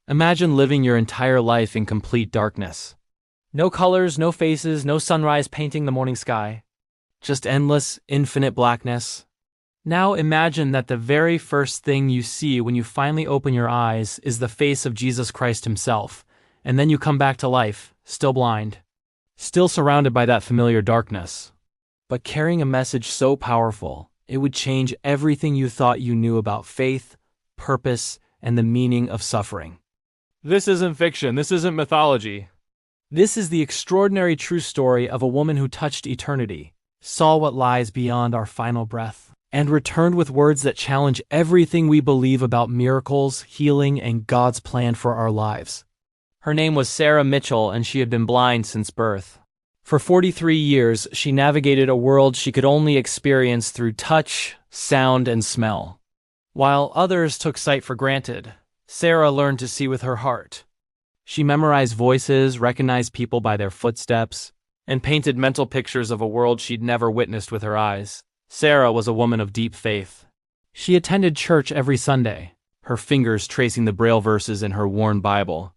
Imagine living your entire life in complete darkness. No colors, no faces, no sunrise painting the morning sky. Just endless, infinite blackness. Now imagine that the very first thing you see when you finally open your eyes is the face of Jesus Christ himself, and then you come back to life, still blind, still surrounded by that familiar darkness, but carrying a message so powerful, it would change everything you thought you knew about faith, purpose, and the meaning of suffering. This isn't fiction, this isn't mythology. This is the extraordinary true story of a woman who touched eternity, saw what lies beyond our final breath, and returned with words that challenge everything we believe about miracles, healing, and God's plan for our lives. Her name was Sarah Mitchell, and she had been blind since birth. For 43 years, she navigated a world she could only experience through touch, sound, and smell. While others took sight for granted, Sarah learned to see with her heart. She memorized voices, recognized people by their footsteps, and painted mental pictures of a world she'd never witnessed with her eyes. Sarah was a woman of deep faith. She attended church every Sunday, her fingers tracing the Braille verses in her worn Bible.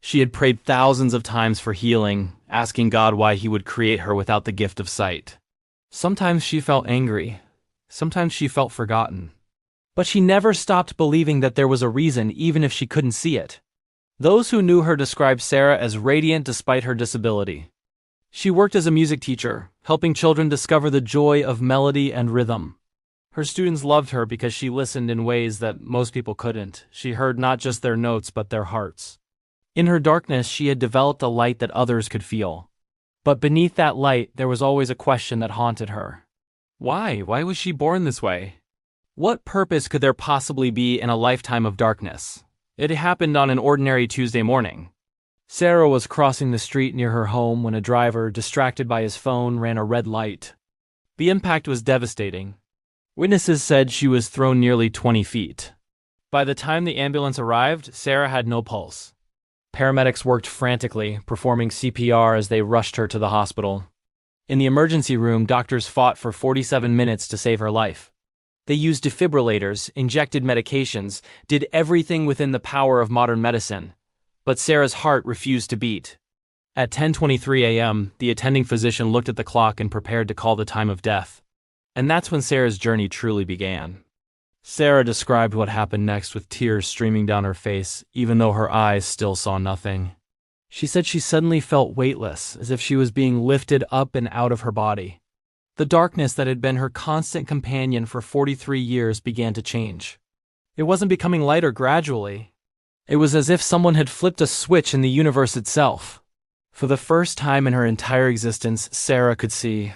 She had prayed thousands of times for healing, asking God why he would create her without the gift of sight. Sometimes she felt angry. Sometimes she felt forgotten. But she never stopped believing that there was a reason, even if she couldn't see it. Those who knew her described Sarah as radiant despite her disability. She worked as a music teacher, helping children discover the joy of melody and rhythm. Her students loved her because she listened in ways that most people couldn't. She heard not just their notes, but their hearts. In her darkness, she had developed a light that others could feel. But beneath that light, there was always a question that haunted her. Why? Why was she born this way? What purpose could there possibly be in a lifetime of darkness? It happened on an ordinary Tuesday morning. Sarah was crossing the street near her home when a driver, distracted by his phone, ran a red light. The impact was devastating. Witnesses said she was thrown nearly 20 feet. By the time the ambulance arrived, Sarah had no pulse. Paramedics worked frantically, performing CPR as they rushed her to the hospital. In the emergency room, doctors fought for 47 minutes to save her life. They used defibrillators, injected medications, did everything within the power of modern medicine. But Sarah's heart refused to beat. At 10:23 a.m., the attending physician looked at the clock and prepared to call the time of death. And that's when Sarah's journey truly began. Sarah described what happened next with tears streaming down her face, even though her eyes still saw nothing. She said she suddenly felt weightless, as if she was being lifted up and out of her body. The darkness that had been her constant companion for 43 years began to change. It wasn't becoming lighter gradually. It was as if someone had flipped a switch in the universe itself. For the first time in her entire existence, Sarah could see.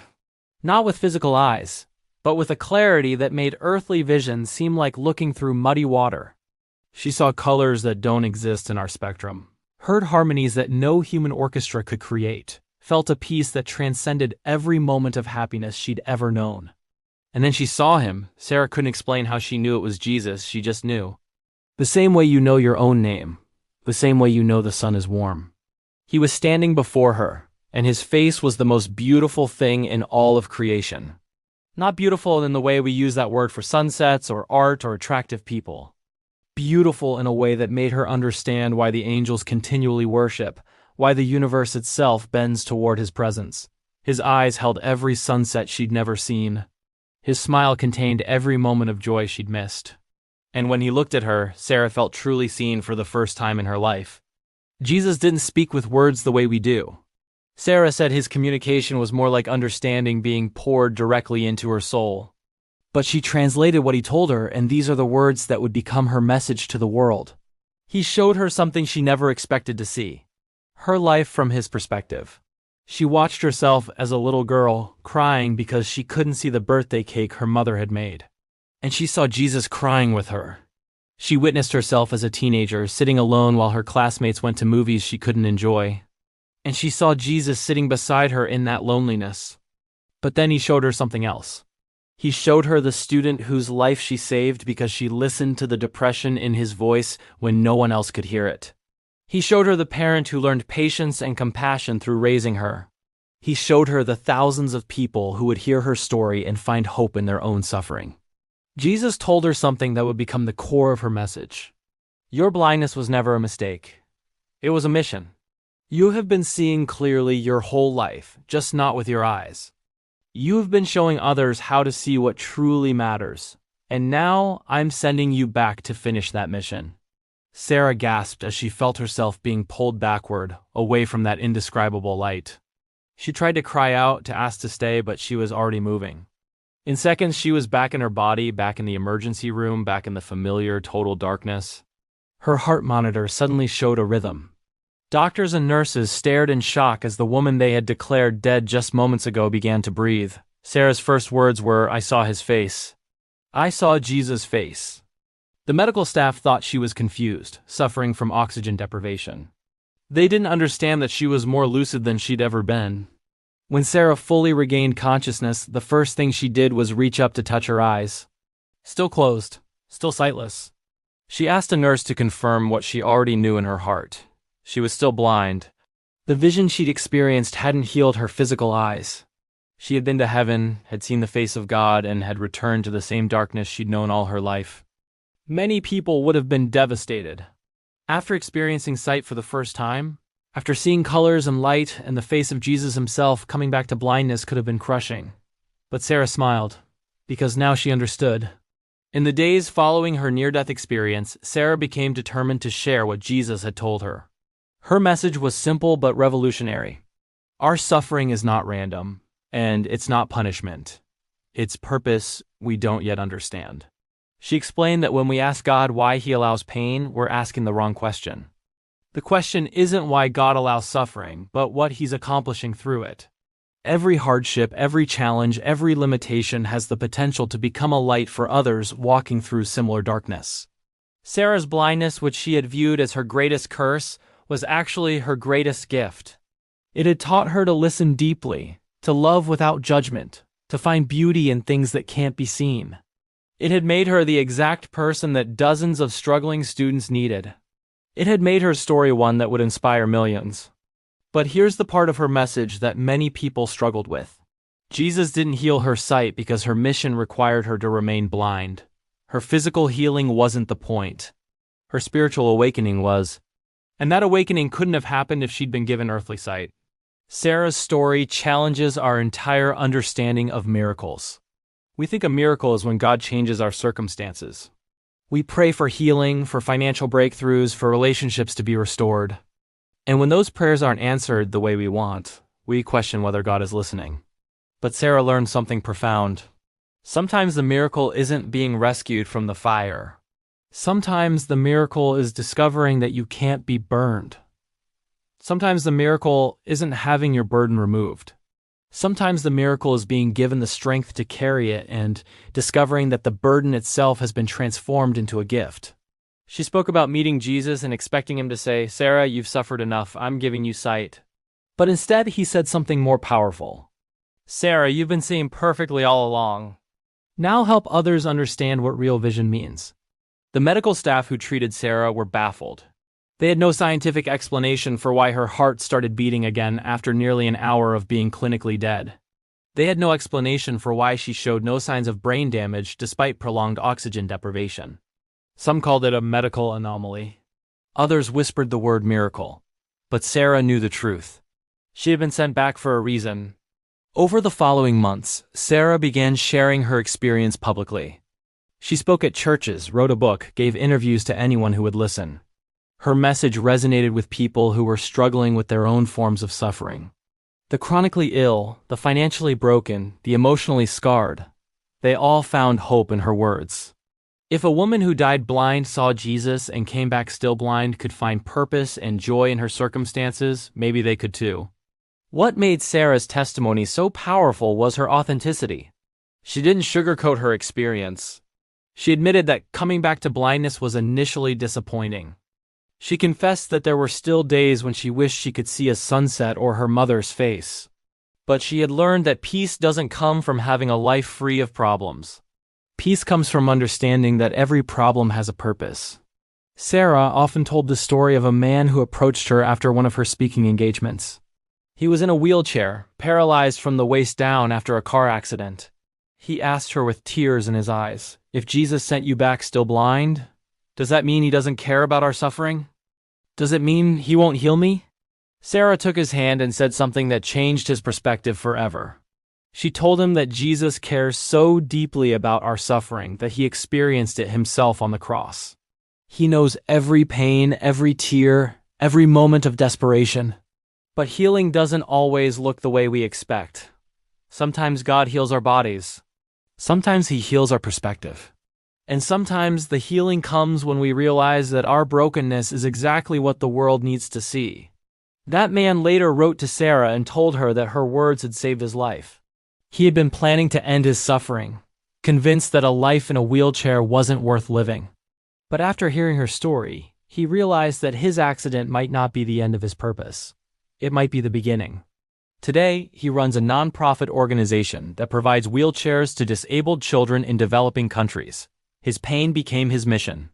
Not with physical eyes, but with a clarity that made earthly vision seem like looking through muddy water. She saw colors that don't exist in our spectrum, heard harmonies that no human orchestra could create, felt a peace that transcended every moment of happiness she'd ever known. And then she saw him. Sarah couldn't explain how she knew it was Jesus, she just knew. The same way you know your own name, the same way you know the sun is warm. He was standing before her, and his face was the most beautiful thing in all of creation. Not beautiful in the way we use that word for sunsets or art or attractive people. Beautiful in a way that made her understand why the angels continually worship, why the universe itself bends toward his presence. His eyes held every sunset she'd never seen. His smile contained every moment of joy she'd missed. And when he looked at her, Sarah felt truly seen for the first time in her life. Jesus didn't speak with words the way we do. Sarah said his communication was more like understanding being poured directly into her soul. But she translated what he told her, and these are the words that would become her message to the world. He showed her something she never expected to see. Her life from his perspective. She watched herself as a little girl, crying because she couldn't see the birthday cake her mother had made. And she saw Jesus crying with her. She witnessed herself as a teenager, sitting alone while her classmates went to movies she couldn't enjoy. And she saw Jesus sitting beside her in that loneliness. But then he showed her something else. He showed her the student whose life she saved because she listened to the depression in his voice when no one else could hear it. He showed her the parent who learned patience and compassion through raising her. He showed her the thousands of people who would hear her story and find hope in their own suffering. Jesus told her something that would become the core of her message. Your blindness was never a mistake. It was a mission. You have been seeing clearly your whole life, just not with your eyes. You have been showing others how to see what truly matters, and now I'm sending you back to finish that mission." Sarah gasped as she felt herself being pulled backward, away from that indescribable light. She tried to cry out, to ask to stay, but she was already moving. In seconds, she was back in her body, back in the emergency room, back in the familiar, total darkness. Her heart monitor suddenly showed a rhythm. Doctors and nurses stared in shock as the woman they had declared dead just moments ago began to breathe. Sarah's first words were, "I saw his face. I saw Jesus' face." The medical staff thought she was confused, suffering from oxygen deprivation. They didn't understand that she was more lucid than she'd ever been. When Sarah fully regained consciousness, the first thing she did was reach up to touch her eyes. Still closed, still sightless. She asked a nurse to confirm what she already knew in her heart. She was still blind. The vision she'd experienced hadn't healed her physical eyes. She had been to heaven, had seen the face of God, and had returned to the same darkness she'd known all her life. Many people would have been devastated. After experiencing sight for the first time, after seeing colors and light and the face of Jesus himself, coming back to blindness could have been crushing. But Sarah smiled, because now she understood. In the days following her near-death experience, Sarah became determined to share what Jesus had told her. Her message was simple but revolutionary. Our suffering is not random, and it's not punishment. It's purpose we don't yet understand. She explained that when we ask God why he allows pain, we're asking the wrong question. The question isn't why God allows suffering, but what he's accomplishing through it. Every hardship, every challenge, every limitation has the potential to become a light for others walking through similar darkness. Sarah's blindness, which she had viewed as her greatest curse, was actually her greatest gift. It had taught her to listen deeply, to love without judgment, to find beauty in things that can't be seen. It had made her the exact person that dozens of struggling students needed. It had made her story one that would inspire millions. But here's the part of her message that many people struggled with. Jesus didn't heal her sight because her mission required her to remain blind. Her physical healing wasn't the point. Her spiritual awakening was. And that awakening couldn't have happened if she'd been given earthly sight. Sarah's story challenges our entire understanding of miracles. We think a miracle is when God changes our circumstances. We pray for healing, for financial breakthroughs, for relationships to be restored. And when those prayers aren't answered the way we want, we question whether God is listening. But Sarah learned something profound. Sometimes the miracle isn't being rescued from the fire. Sometimes the miracle is discovering that you can't be burned. Sometimes the miracle isn't having your burden removed. Sometimes the miracle is being given the strength to carry it and discovering that the burden itself has been transformed into a gift. She spoke about meeting Jesus and expecting him to say, "Sarah, you've suffered enough. I'm giving you sight." But instead, he said something more powerful. "Sarah, you've been seeing perfectly all along. Now help others understand what real vision means." The medical staff who treated Sarah were baffled. They had no scientific explanation for why her heart started beating again after nearly an hour of being clinically dead. They had no explanation for why she showed no signs of brain damage despite prolonged oxygen deprivation. Some called it a medical anomaly. Others whispered the word miracle. But Sarah knew the truth. She had been sent back for a reason. Over the following months, Sarah began sharing her experience publicly. She spoke at churches, wrote a book, gave interviews to anyone who would listen. Her message resonated with people who were struggling with their own forms of suffering. The chronically ill, the financially broken, the emotionally scarred, they all found hope in her words. If a woman who died blind saw Jesus and came back still blind could find purpose and joy in her circumstances, maybe they could too. What made Sarah's testimony so powerful was her authenticity. She didn't sugarcoat her experience. She admitted that coming back to blindness was initially disappointing. She confessed that there were still days when she wished she could see a sunset or her mother's face. But she had learned that peace doesn't come from having a life free of problems. Peace comes from understanding that every problem has a purpose. Sarah often told the story of a man who approached her after one of her speaking engagements. He was in a wheelchair, paralyzed from the waist down after a car accident. He asked her with tears in his eyes, "If Jesus sent you back still blind, Does that mean he doesn't care about our suffering? Does it mean he won't heal me? Sarah took his hand and said something that changed his perspective forever. She told him that Jesus cares so deeply about our suffering that he experienced it himself on the cross. He knows every pain, every tear, every moment of desperation. But healing doesn't always look the way we expect. Sometimes God heals our bodies. Sometimes he heals our perspective. And sometimes the healing comes when we realize that our brokenness is exactly what the world needs to see. That man later wrote to Sarah and told her that her words had saved his life. He had been planning to end his suffering, convinced that a life in a wheelchair wasn't worth living. But after hearing her story, he realized that his accident might not be the end of his purpose. It might be the beginning. Today, he runs a non-profit organization that provides wheelchairs to disabled children in developing countries. His pain became his mission.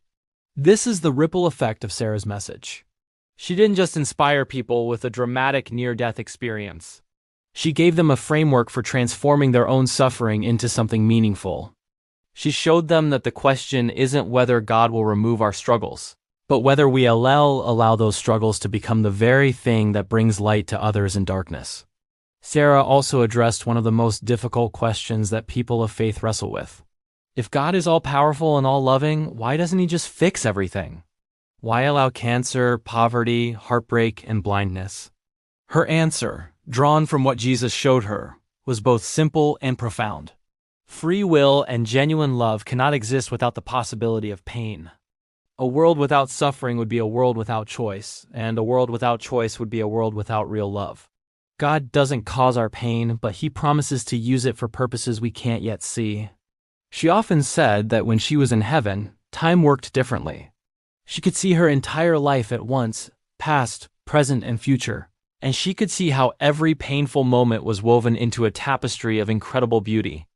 This is the ripple effect of Sarah's message. She didn't just inspire people with a dramatic near-death experience. She gave them a framework for transforming their own suffering into something meaningful. She showed them that the question isn't whether God will remove our struggles, but whether we allow those struggles to become the very thing that brings light to others in darkness. Sarah also addressed one of the most difficult questions that people of faith wrestle with. If God is all-powerful and all-loving, why doesn't he just fix everything? Why allow cancer, poverty, heartbreak, and blindness? Her answer, drawn from what Jesus showed her, was both simple and profound. Free will and genuine love cannot exist without the possibility of pain. A world without suffering would be a world without choice, and a world without choice would be a world without real love. God doesn't cause our pain, but he promises to use it for purposes we can't yet see. She often said that when she was in heaven, time worked differently. She could see her entire life at once, past, present, and future, and she could see how every painful moment was woven into a tapestry of incredible beauty.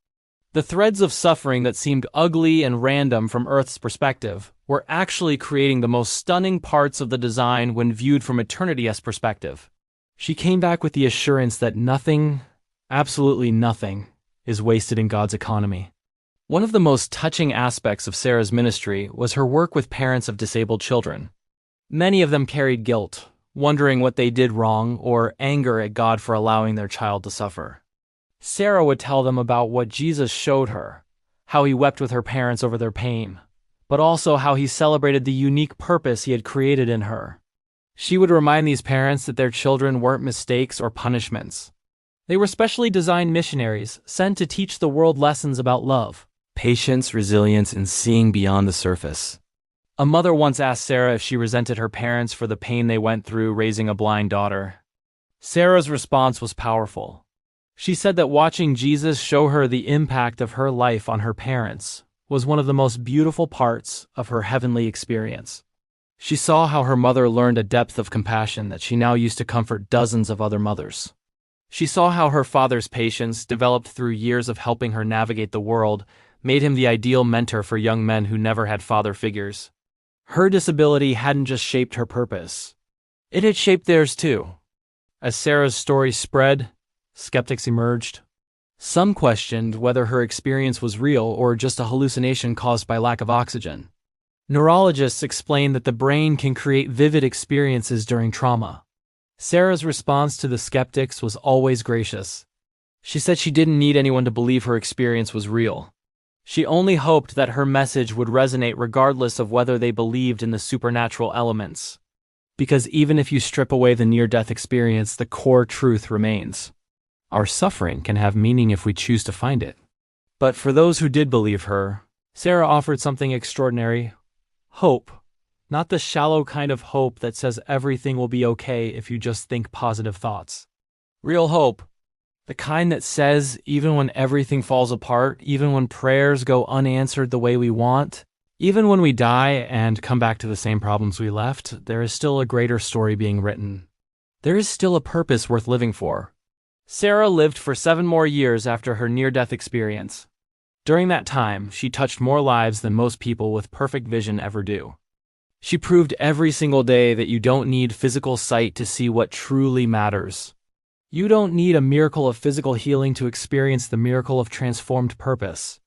The threads of suffering that seemed ugly and random from Earth's perspective were actually creating the most stunning parts of the design when viewed from eternity's perspective. She came back with the assurance that nothing, absolutely nothing, is wasted in God's economy. One of the most touching aspects of Sarah's ministry was her work with parents of disabled children. Many of them carried guilt, wondering what they did wrong, or anger at God for allowing their child to suffer. Sarah would tell them about what Jesus showed her, how he wept with her parents over their pain, but also how he celebrated the unique purpose he had created in her. She would remind these parents that their children weren't mistakes or punishments. They were specially designed missionaries sent to teach the world lessons about love, patience, resilience, and seeing beyond the surface. A mother once asked Sarah if she resented her parents for the pain they went through raising a blind daughter. Sarah's response was powerful. She said that watching Jesus show her the impact of her life on her parents was one of the most beautiful parts of her heavenly experience. She saw how her mother learned a depth of compassion that she now used to comfort dozens of other mothers. She saw how her father's patience, developed through years of helping her navigate the world, made him the ideal mentor for young men who never had father figures. Her disability hadn't just shaped her purpose. It had shaped theirs too. As Sarah's story spread, skeptics emerged. Some questioned whether her experience was real or just a hallucination caused by lack of oxygen. Neurologists explained that the brain can create vivid experiences during trauma. Sarah's response to the skeptics was always gracious. She said she didn't need anyone to believe her experience was real. She only hoped that her message would resonate regardless of whether they believed in the supernatural elements. Because even if you strip away the near-death experience, the core truth remains. Our suffering can have meaning if we choose to find it. But for those who did believe her, Sarah offered something extraordinary: hope. Not the shallow kind of hope that says everything will be okay if you just think positive thoughts. Real hope. The kind that says even when everything falls apart, even when prayers go unanswered the way we want, even when we die and come back to the same problems we left, there is still a greater story being written. There is still a purpose worth living for. Sarah lived for 7 more years after her near-death experience. During that time, she touched more lives than most people with perfect vision ever do. She proved every single day that you don't need physical sight to see what truly matters. You don't need a miracle of physical healing to experience the miracle of transformed purpose.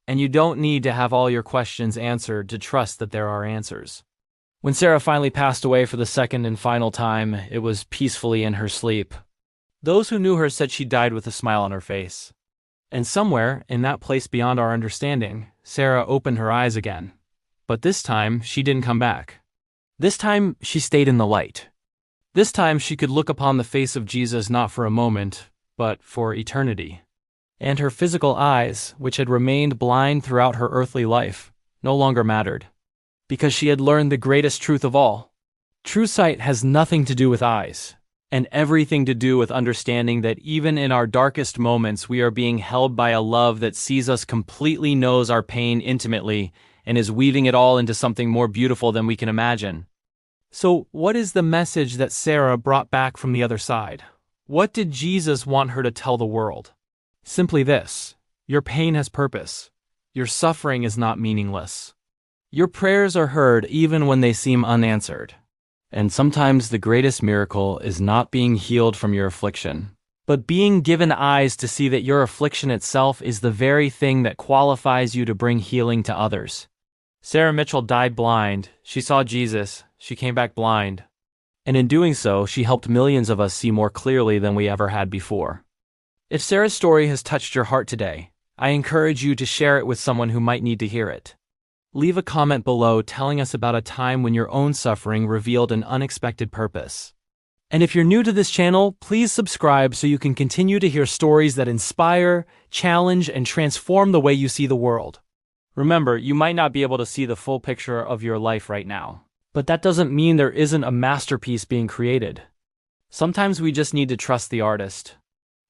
And you don't need to have all your questions answered to trust that there are answers. When Sarah finally passed away for the second and final time, it was peacefully in her sleep. Those who knew her said she died with a smile on her face. And somewhere, in that place beyond our understanding, Sarah opened her eyes again. But this time, she didn't come back. This time, she stayed in the light. This time, she could look upon the face of Jesus not for a moment, but for eternity. And her physical eyes, which had remained blind throughout her earthly life, no longer mattered. Because she had learned the greatest truth of all. True sight has nothing to do with eyes, and everything to do with understanding that even in our darkest moments we are being held by a love that sees us completely, knows our pain intimately, and is weaving it all into something more beautiful than we can imagine. So, what is the message that Sarah brought back from the other side? What did Jesus want her to tell the world? Simply this: your pain has purpose. Your suffering is not meaningless. Your prayers are heard even when they seem unanswered. And sometimes the greatest miracle is not being healed from your affliction, but being given eyes to see that your affliction itself is the very thing that qualifies you to bring healing to others. Sarah Mitchell died blind. She saw Jesus. She came back blind. And in doing so, she helped millions of us see more clearly than we ever had before. If Sarah's story has touched your heart today, I encourage you to share it with someone who might need to hear it. Leave a comment below telling us about a time when your own suffering revealed an unexpected purpose. And if you're new to this channel, please subscribe so you can continue to hear stories that inspire, challenge, and transform the way you see the world. Remember, you might not be able to see the full picture of your life right now, but that doesn't mean there isn't a masterpiece being created. Sometimes we just need to trust the artist.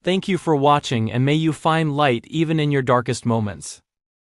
Thank you for watching, and may you find light even in your darkest moments.